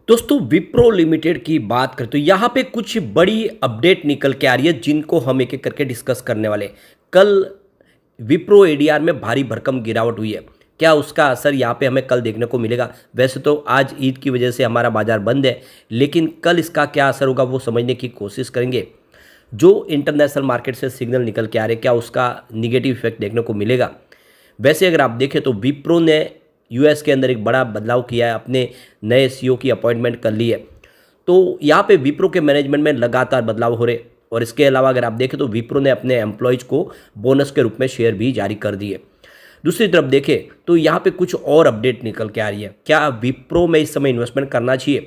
दोस्तों विप्रो लिमिटेड की बात करें तो यहाँ पे कुछ बड़ी अपडेट निकल के आ रही है जिनको हम एक एक करके डिस्कस करने वाले हैं। कल विप्रो एडीआर में भारी भरकम गिरावट हुई है। क्या उसका असर यहाँ पे हमें कल देखने को मिलेगा? वैसे तो आज ईद की वजह से हमारा बाजार बंद है, लेकिन कल इसका क्या असर होगा वो समझने की कोशिश करेंगे। जो इंटरनेशनल मार्केट से सिग्नल निकल के आ रहे, क्या उसका निगेटिव इफेक्ट देखने को मिलेगा? वैसे अगर आप देखें तो विप्रो ने यूएस के अंदर एक बड़ा बदलाव किया है, अपने नए सीईओ की अपॉइंटमेंट कर ली है। तो यहाँ पे विप्रो के मैनेजमेंट में लगातार बदलाव हो रहे। और इसके अलावा अगर आप देखें तो विप्रो ने अपने एम्प्लॉयज़ को बोनस के रूप में शेयर भी जारी कर दिए। दूसरी तरफ देखें तो यहाँ पे कुछ और अपडेट निकल के आ रही है। क्या विप्रो में इस समय इन्वेस्टमेंट करना चाहिए?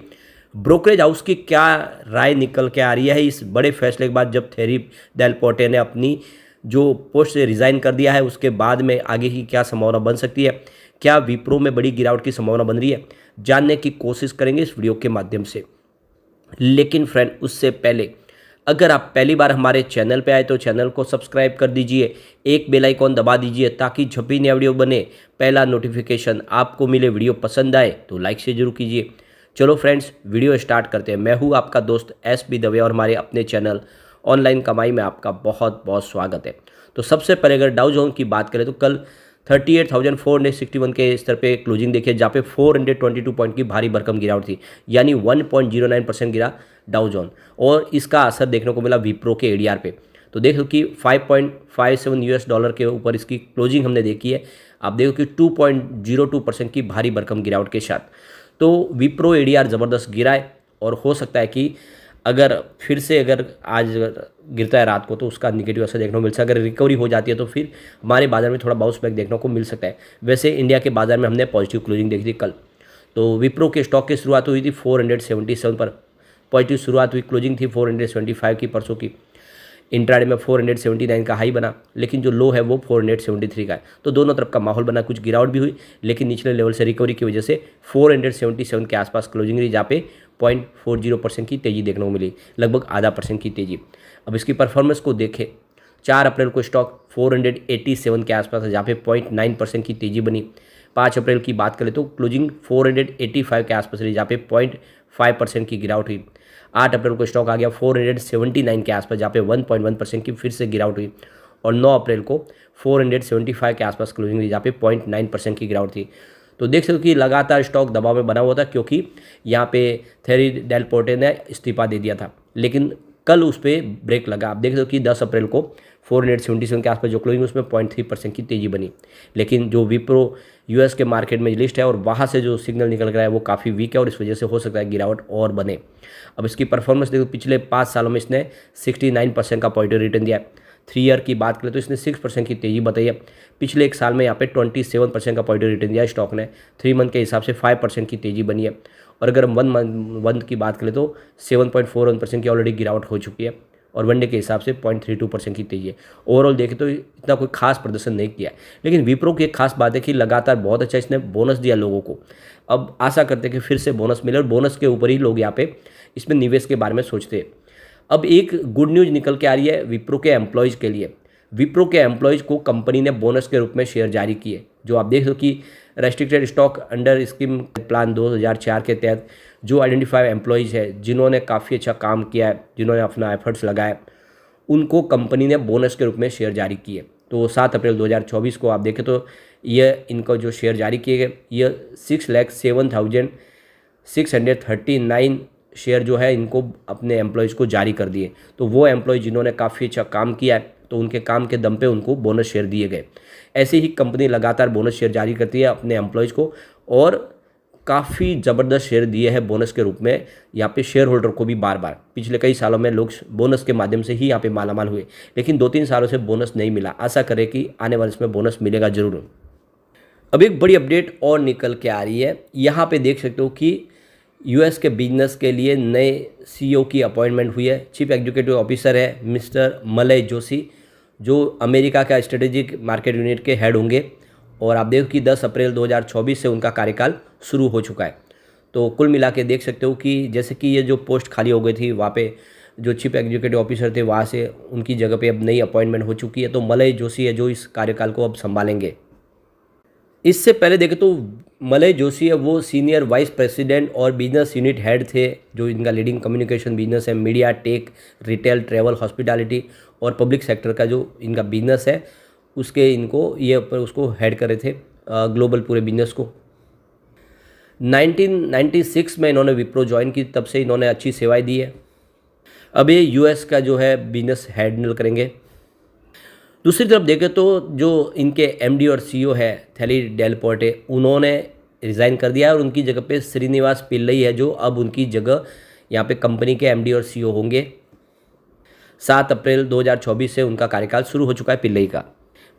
ब्रोकरेज हाउस की क्या राय निकल के आ रही है इस बड़े फैसले के बाद, जब थेरी डेल पोर्टे ने अपनी जो पोस्ट से रिज़ाइन कर दिया है, उसके बाद में आगे की क्या संभावना बन सकती है? क्या विप्रो में बड़ी गिरावट की संभावना बन रही है? जानने की कोशिश करेंगे इस वीडियो के माध्यम से। लेकिन फ्रेंड, उससे पहले अगर आप पहली बार हमारे चैनल पे आए तो चैनल को सब्सक्राइब कर दीजिए, एक बेल आइकॉन दबा दीजिए ताकि जब भी नया वीडियो बने पहला नोटिफिकेशन आपको मिले। वीडियो पसंद आए तो लाइक से जरूर कीजिए। चलो फ्रेंड्स, वीडियो स्टार्ट करते हैं। मैं हूँ आपका दोस्त एस बी दवे और हमारे अपने चैनल ऑनलाइन कमाई में आपका बहुत बहुत स्वागत है। तो सबसे पहले अगर डाउ जोन की बात करें तो कल 38,461 के स्तर पे क्लोजिंग देखिए, जहाँ पे 422 पॉइंट की भारी भरकम गिरावट थी, यानी 1.09% गिरा डाउ जोन। और इसका असर देखने को मिला विप्रो के एडीआर पे। तो देखो कि 5.57 यूएस डॉलर के ऊपर इसकी क्लोजिंग हमने देखी है। आप देखो कि 2.02% की भारी भरकम गिरावट के साथ तो विप्रो एडीआर ज़बरदस्त गिरा है। और हो सकता है कि अगर फिर से अगर आज गिरता है रात को तो उसका निगेटिव असर देखने को मिल सकता है। अगर रिकवरी हो जाती है तो फिर हमारे बाजार में थोड़ा बाउंस बैक देखने को मिल सकता है। वैसे इंडिया के बाजार में हमने पॉजिटिव क्लोजिंग देखी थी कल। तो विप्रो के स्टॉक की शुरुआत हुई थी 477 पर, पॉजिटिव शुरुआत हुई, क्लोजिंग थी 475 की परसों की। इंट्राडे में 479 का हाई बना, लेकिन जो लो है वो 473 का है। तो दोनों तरफ का माहौल बना, कुछ गिरावट भी हुई, लेकिन निचले लेवल से रिकवरी की वजह से 477 के आसपास क्लोजिंग रही, जहाँ पे 0.40% की तेज़ी देखने को मिली, लगभग आधा परसेंट की तेज़ी। अब इसकी परफॉर्मेंस को देखें, 4 अप्रैल को स्टॉक 487 के आसपास है, जहाँ पे 0.9% की तेज़ी बनी। 5 अप्रैल की बात करें तो क्लोजिंग 485 के आसपास रही, जहाँ पे 0.5% की गिरावट हुई। 8 अप्रैल को स्टॉक आ गया 479 के आसपास, जहाँ पे 1.1% की फिर से गिरावट हुई। और 9 अप्रैल को 475 के आसपास क्लोजिंग हुई, जहाँ पे 0.9% की गिरावट थी। तो देख सकते हो कि लगातार स्टॉक दबाव में बना हुआ था, क्योंकि यहाँ पे थेरी डेल पोर्टे ने इस्तीफा दे दिया था। लेकिन कल उस पर ब्रेक लगा। आप देख सकते हो कि 10 अप्रैल को 477 के आसपास जो क्लोजिंग उसमें 0.3% की तेज़ी बनी। लेकिन जो विप्रो यूएस के मार्केट में लिस्ट है और वहाँ से जो सिग्नल निकल रहा है वो काफ़ी वीक है, और इस वजह से हो सकता है गिरावट और बने। अब इसकी परफॉर्मेंस देखो, पिछले 5 सालों में इसने 69% का पॉजिटिव रिटर्न दिया है। 3 ईयर की बात करें तो इसने 6% की तेज़ी बताई है। पिछले एक साल में यहाँ पे 27% का पॉजिटिव रिटर्न दिया स्टॉक ने। 3 मंथ के हिसाब से 5% की तेज़ी बनी है। और अगर हम 1 मंथ की बात करें तो 7.41% की ऑलरेडी गिरावट हो चुकी है, और वनडे के हिसाब से 0.32% की तेज़ी है। ओवरऑल देखें तो इतना कोई खास प्रदर्शन नहीं किया है। लेकिन विप्रो की एक खास बात है कि लगातार बहुत अच्छा इसने बोनस दिया लोगों को। अब आशा करते हैं कि फिर से बोनस मिले, और बोनस के ऊपर ही लोग यहाँ पे इसमें निवेश के बारे में सोचते हैं। अब एक गुड न्यूज़ निकल के आ रही है विप्रो के एम्प्लॉयज़ के लिए। विप्रो के एम्प्लॉयज़ को कंपनी ने बोनस के रूप में शेयर जारी किए, जो आप देख लो कि restricted stock under scheme plan 2004 के तहत जो आइडेंटिफाइड एम्प्लॉयज़ है, जिन्होंने काफ़ी अच्छा काम किया है, जिन्होंने अपना एफर्ट्स लगाया, उनको कंपनी ने बोनस के रूप में शेयर जारी किए। तो 7 अप्रैल 2024 को आप देखें तो ये इनको जो शेयर जारी किए गए, ये 6,07,639 शेयर जो है इनको अपने एम्प्लॉयज़ को जारी कर दिए। तो वो एम्प्लॉय जिन्होंने काफ़ी अच्छा काम किया है, तो उनके काम के दम पे उनको बोनस शेयर दिए गए। ऐसे ही कंपनी लगातार बोनस शेयर जारी करती है अपने एम्प्लॉयज़ को, और काफ़ी ज़बरदस्त शेयर दिए हैं बोनस के रूप में यहाँ पे शेयर होल्डर को भी बार बार। पिछले कई सालों में लोग बोनस के माध्यम से ही यहाँ पे मालामाल हुए, लेकिन 2-3 सालों से बोनस नहीं मिला। आशा करें कि आने वाले इसमें बोनस मिलेगा ज़रूर। अब एक बड़ी अपडेट और निकल के आ रही है। यहाँ पे देख सकते हो कि यूएस के बिजनेस के लिए नए सीईओ की अपॉइंटमेंट हुई है। चीफ एग्जीक्यूटिव ऑफिसर है मिस्टर मलय जोशी, जो अमेरिका का स्ट्रेटेजिक मार्केट यूनिट के हेड होंगे। और आप देखो कि 10 अप्रैल 2024 से उनका कार्यकाल शुरू हो चुका है। तो कुल मिला के देख सकते हो कि जैसे कि ये जो पोस्ट खाली हो गई थी, वहाँ पे जो चीफ एग्जीक्यूटिव ऑफिसर थे वहाँ से उनकी जगह पे अब नई अपॉइंटमेंट हो चुकी है। तो मलय जोशी है जो इस कार्यकाल को अब संभालेंगे। इससे पहले देखें तो मलय जोशी है वो सीनियर वाइस प्रेसिडेंट और बिजनेस यूनिट हेड थे, जो इनका लीडिंग कम्युनिकेशन बिजनेस है, media, tech, retail, travel, hospitality और पब्लिक सेक्टर का जो इनका बिजनेस है उसके इनको ये उसको हेड कर रहे थे ग्लोबल पूरे बिजनेस को। 1996 में इन्होंने विप्रो ज्वाइन की, तब से इन्होंने अच्छी सेवाएं दी है। अब ये यूएस का जो है बिजनेस हैंडल करेंगे। दूसरी तरफ देखें तो जो इनके एमडी और सीईओ है थैली डेल पोर्टे, उन्होंने रिज़ाइन कर दिया है और उनकी जगह पे श्रीनिवास पिल्लई है जो अब उनकी जगह यहाँ पे कंपनी के एमडी और सीईओ होंगे। 7 अप्रैल 2024 से उनका कार्यकाल शुरू हो चुका है पिल्लई का।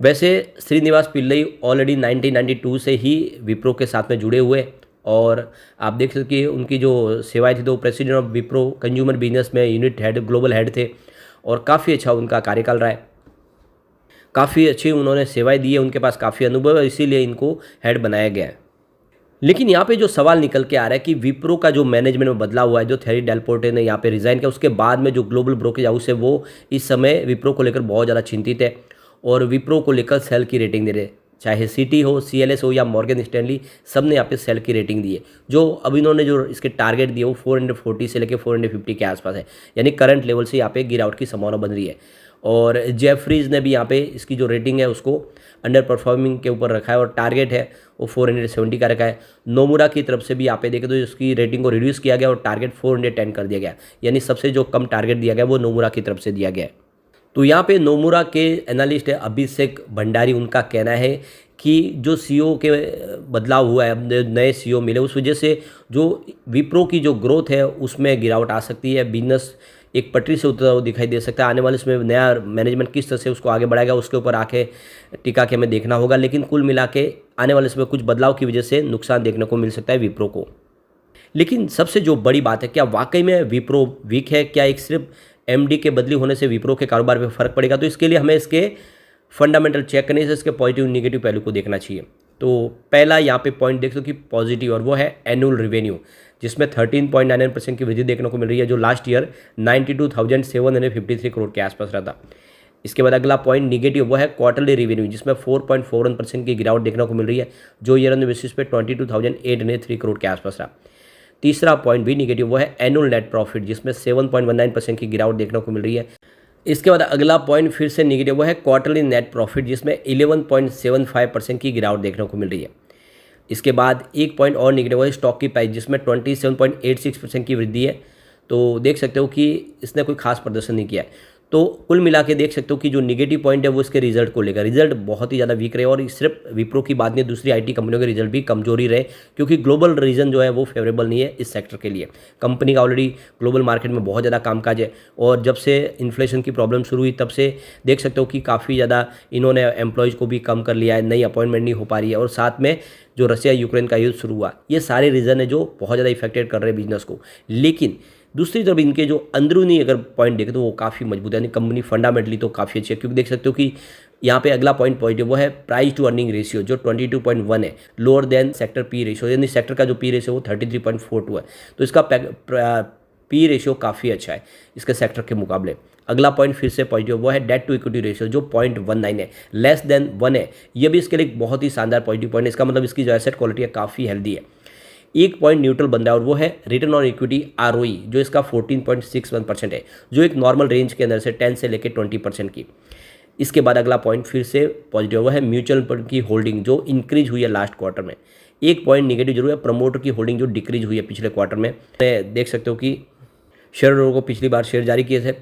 वैसे श्रीनिवास पिल्लई ऑलरेडी 1992 से ही विप्रो के साथ में जुड़े हुए और आप देख सकते कि उनकी जो सेवाएं थी तो president of Wipro consumer business में यूनिट हेड, ग्लोबल हेड थे और काफ़ी अच्छा उनका कार्यकाल रहा है। काफ़ी अच्छी उन्होंने सेवाएं दी है, उनके पास काफ़ी अनुभव है, इसीलिए इनको हेड बनाया गया है। लेकिन यहाँ पे जो सवाल निकल के आ रहा है कि विप्रो का जो मैनेजमेंट में बदलाव हुआ है, जो थेरी डेल पोर्टे ने यहाँ पे रिज़ाइन किया, उसके बाद में जो ग्लोबल ब्रोकरेज हाउस है वो इस समय विप्रो को लेकर बहुत ज़्यादा चिंतित है और विप्रो को लेकर सेल की रेटिंग दे रहे हैं। चाहे सिटी हो, CLS हो या मॉर्गन स्टैनली, सब ने यहाँ पे सेल की रेटिंग दी है। जो अब इन्होंने जो इसके टारगेट दिए वो 440 से लेकर 450 के आसपास है, यानी करंट लेवल से यहाँ पे गिरावट की संभावना बन रही है। और जेफरीज ने भी यहाँ पे इसकी जो रेटिंग है उसको अंडर परफॉर्मिंग के ऊपर रखा है और टारगेट है वो 470 का रखा है। नोमुरा की तरफ से भी यहाँ पे देखें तो इसकी रेटिंग को रिड्यूस किया गया और टारगेट 410 कर दिया गया, यानी सबसे जो कम टारगेट दिया गया वो नोमुरा की तरफ से दिया गया है। तो यहाँ पे नोमुरा के एनालिस्ट है अभिषेक भंडारी, उनका कहना है कि जो सीईओ के बदलाव हुआ है, नए सीईओ मिले, उस वजह से जो विप्रो की जो ग्रोथ है उसमें गिरावट आ सकती है। बिजनेस एक पटरी से उतरता हुआ दिखाई दे सकता है। आने वाले इसमें नया मैनेजमेंट किस तरह से उसको आगे बढ़ाएगा उसके ऊपर आके टिका के हमें देखना होगा। लेकिन कुल मिला के आने वाले इसमें कुछ बदलाव की वजह से नुकसान देखने को मिल सकता है विप्रो को। लेकिन सबसे जो बड़ी बात है, क्या वाकई में विप्रो वीक है? क्या एक सिर्फ एमडी के बदली होने से विप्रो के कारोबार पर फर्क पड़ेगा? तो इसके लिए हमें इसके फंडामेंटल चेक करने से इसके पॉजिटिव निगेटिव पहलू को देखना चाहिए। तो पहला यहाँ पे पॉइंट देख दो कि पॉजिटिव, और वो है एनुअल रेवेन्यू, जिसमें 13.99% की वृद्धि देखने को मिल रही है, जो लास्ट ईयर 92,753 करोड़ के आसपास रहा था। इसके बाद अगला पॉइंट निगेटिव वो है क्वार्टरली रेवेन्यू, जिसमें 4.41% की गिरावट देखने को मिल रही है, जो ईयर ऑन बेसिस पे 22,803 करोड़ के आसपास रहा। तीसरा पॉइंट भी निगेटिव वो है एनुअल नेट प्रॉफिट, जिसमें 7.19% की गिरावट देखने को मिल रही है। इसके बाद अगला पॉइंट फिर से निगेटिव वो है क्वार्टरली नेट प्रॉफिट, जिसमें 11.75% की गिरावट देखने को मिल रही है। इसके बाद एक पॉइंट और निगेटिव है स्टॉक की प्राइस, जिसमें 27.86% की वृद्धि है। तो देख सकते हो कि इसने कोई खास प्रदर्शन नहीं किया है। तो कुल मिला के देख सकते हो कि जो निगेटिव पॉइंट है वो इसके रिजल्ट को लेकर, रिजल्ट बहुत ही ज़्यादा वीक रहे और सिर्फ विप्रो की बात नहीं, दूसरी आईटी कंपनियों के रिजल्ट भी कमजोरी रहे, क्योंकि ग्लोबल रीजन जो है वो फेवरेबल नहीं है इस सेक्टर के लिए। कंपनी का ऑलरेडी ग्लोबल मार्केट में बहुत ज़्यादा कामकाज है और जब से इन्फ्लेशन की प्रॉब्लम शुरू हुई तब से देख सकते हो कि काफ़ी ज़्यादा इन्होंने एम्प्लॉयज़ को भी कम कर लिया है, नई अपॉइंटमेंट नहीं हो पा रही है, और साथ में जो रशिया यूक्रेन का युद्ध शुरू हुआ, ये सारे रीज़न है जो बहुत ज़्यादा इफेक्टेड कर रहे हैं बिजनेस को। लेकिन दूसरी तरफ इनके जो अंदरूनी अगर पॉइंट देखें तो वो काफ़ी मजबूत है, यानी कंपनी फंडामेंटली तो काफ़ी अच्छी है। क्योंकि देख सकते हो कि यहाँ पे अगला पॉइंट पॉजिटिव वो है प्राइस टू अर्निंग रेशियो, जो 22.1 है, lower than sector P ratio, यानी सेक्टर का जो पी रेशियो वो 33.42 है। तो इसका पी रेशियो काफ़ी अच्छा है इसके सेक्टर के मुकाबले। अगला पॉइंट फिर से पॉजिटिव वो है डेट टू इक्विटी रेशियो, जो 0.19 है, लेस देन 1 है। ये भी इसके लिए एक बहुत ही शानदार पॉजिटिव पॉइंट है। इसका मतलब इसकी जो एसेट क्वालिटी है काफ़ी हेल्दी है। एक पॉइंट न्यूट्रल बन रहा है और वो है रिटर्न ऑन इक्विटी ROE, जो इसका 14.61% है, जो एक नॉर्मल रेंज के अंदर से 10 से लेकर 20% की। इसके बाद अगला पॉइंट फिर से पॉजिटिव वो है म्यूचुअल फंड की होल्डिंग, जो इंक्रीज हुई है लास्ट क्वार्टर में। एक पॉइंट निगेटिव जरूर है प्रमोटर की होल्डिंग, जो डिक्रीज हुई है पिछले क्वार्टर में। देख सकते हो कि शेयर होल्डर को पिछली बार शेयर जारी किए थे।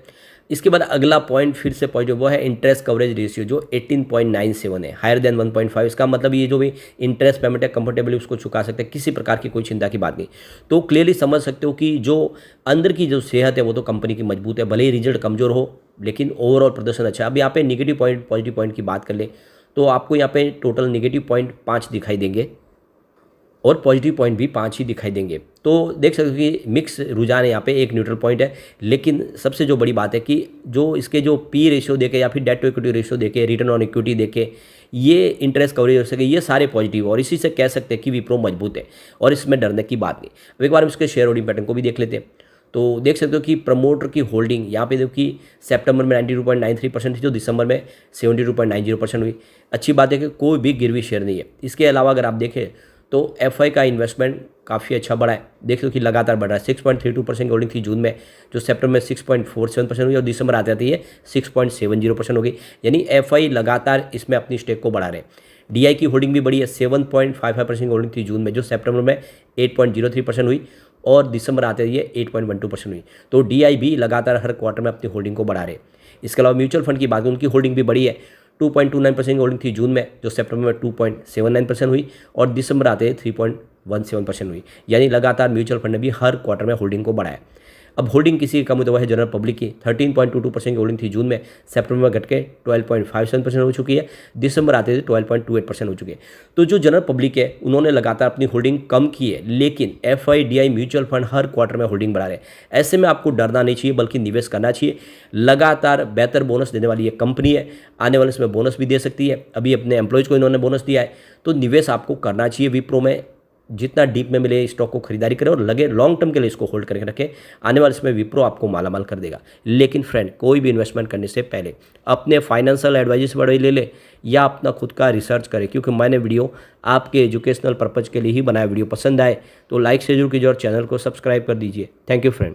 इसके बाद अगला पॉइंट फिर से पॉजिटिव वो है इंटरेस्ट कवरेज रेशियो, जो 18.97 है, हायर देन 1.5। इसका मतलब ये जो भी इंटरेस्ट पेमेंट है कंफर्टेबली उसको चुका सकते हैं, किसी प्रकार की कोई चिंता की बात नहीं। तो क्लियरली समझ सकते हो कि जो अंदर की जो सेहत है वो तो कंपनी की मजबूत है, भले ही रिजल्ट कमजोर हो लेकिन ओवरऑल प्रदर्शन अच्छा है। अब यहाँ पे निगेटिव पॉइंट पॉजिटिव पॉइंट की बात कर ले तो आपको यहाँ पे टोटल निगेटिव पॉइंट 5 दिखाई देंगे और पॉजिटिव पॉइंट भी 5 ही दिखाई देंगे। तो देख सकते हो कि मिक्स रुझान है, यहाँ पे एक न्यूट्रल पॉइंट है। लेकिन सबसे जो बड़ी बात है कि जो इसके जो पी रेशियो देके या फिर डेट टू इक्विटी रेशियो देके, रिटर्न ऑन इक्विटी देके, ये इंटरेस्ट कवरेज हो सके, ये सारे पॉजिटिव, और इसी से कह सकते हैं कि विप्रो मजबूत है और इसमें डरने की बात नहीं। अब एक बार हम इसके शेयर होल्डिंग पैटर्न को भी देख लेते हैं। तो देख सकते हो कि प्रमोटर की होल्डिंग यहाँ पे देखो कि सितंबर में 92.93% थी, जो दिसंबर में 72.90% हुई। अच्छी बात है कि कोई भी गिरवी शेयर नहीं है। इसके अलावा अगर आप देखें तो एफआई का इन्वेस्टमेंट काफ़ी अच्छा बढ़ा है, देख लो कि लगातार बढ़ रहा है। 6.32% की होल्डिंग थी जून में, जो सितंबर में 6.47% हुई और दिसंबर आते आते ये 6.70% हो गई। यानी एफआई लगातार इसमें अपनी स्टेक को बढ़ा रहे हैं। डीआई की होल्डिंग भी बढ़ी है, 7.55% की होल्डिंग थी जून में, जो सितंबर में 8.03% हुई और दिसंबर आते ये 8.12% हुई। तो डीआई भी लगातार हर क्वार्टर में अपनी होल्डिंग को बढ़ा रहे हैं। इसके अलावा म्यूचुअल फंड की बात करें, उनकी होल्डिंग भी बढ़ी है। 2.29% की होल्डिंग थी जून में, जो सितंबर में 2.79% हुई और दिसंबर आते 3.17% हुई। यानी लगातार म्यूचुअल फंड ने भी हर क्वार्टर में होल्डिंग को बढ़ाया। अब होल्डिंग किसी की कम हुई तो वह है जनरल पब्लिक की। 13.22% की होल्डिंग थी जून में, सितंबर में घट के 12.57% हो चुकी है, दिसंबर आते थे 12.28% हो चुकी है। तो जो जनरल पब्लिक है उन्होंने लगातार अपनी होल्डिंग कम की है, लेकिन एफआईडीआई म्यूचुअल फंड हर क्वार्टर में होल्डिंग बढ़ा रहे हैं। ऐसे में आपको डरना नहीं चाहिए, बल्कि निवेश करना चाहिए। लगातार बेहतर बोनस देने वाली ये कंपनी है, आने वाले समय बोनस भी दे सकती है। अभी अपने एम्प्लॉयज़ को इन्होंने बोनस दिया है, तो निवेश आपको करना चाहिए विप्रो में। जितना डीप में मिले स्टॉक को खरीदारी करें और लगे लॉन्ग टर्म के लिए इसको होल्ड करके रखें। आने वाले समय विप्रो आपको मालामाल कर देगा। लेकिन फ्रेंड, कोई भी इन्वेस्टमेंट करने से पहले अपने फाइनेंशियल एडवाइजर से बड़े ले ले या अपना खुद का रिसर्च करें, क्योंकि मैंने वीडियो आपके एजुकेशनल पर्पज़ के लिए ही बनाया। वीडियो पसंद आए तो लाइक से जरूर कीजिए और चैनल को सब्सक्राइब कर दीजिए। Thank you friend.